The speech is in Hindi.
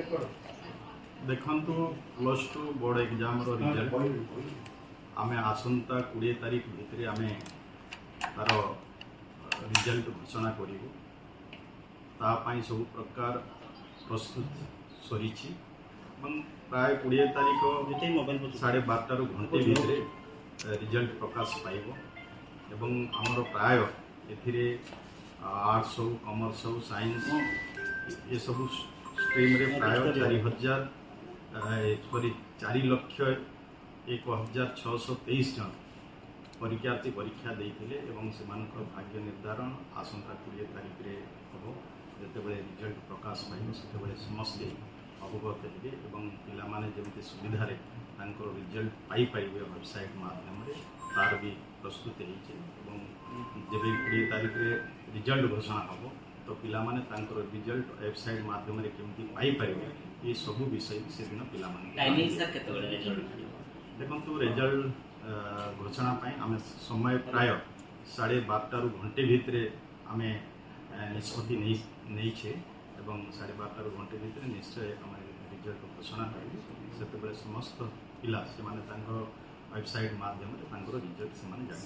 देखु +2 बोर्ड एग्जाम रिजल्ट आम आसंता 20 तारीख भितर आम तार रिजल्ट घोषणा करूँ तापाई सब प्रकार प्रस्तुत सरी प्राय 20 तारीख 12:30 घंटे भितर रिजल्ट प्रकाश पाइब एवं आमर प्राय ए आर्ट्स हो कॉमर्स हो साइंस ये सब स्ट्रीम रे प्राय 4,01,623 जन परीक्षार्थी परीक्षा देते से भाग्य निर्धारण आसंता 20 तारीख रे हम जिते रिजल्ट प्रकाश पाइब से समस्ते अवगत हे पाने जमी सुविधा रिजल्ट पाइपर वेबसाइट माध्यम तार भी प्रस्तुत जब 20 तारीख रे रिजल्ट घोषणा हम तो पिला माने तांकर रिजल्ट वेबसाइट माध्यम रे केमती पाई परिबे ये सब विषय से दिन पिला माने टाइमिंग सर केते बळे रिजल्ट देखंतु रिजल्ट घोषणा पाई आमे समय प्राय 12:30 घंटे भितरे आमे निष्पत्ति नहीं छे एवं 12:30 घंटे भितरे निश्चय आमे रिजल्ट घोषणा करी सेते समस्त पिला से माने तांकर वेबसाइट माध्यम रे तांकर रिजल्ट से माने जानि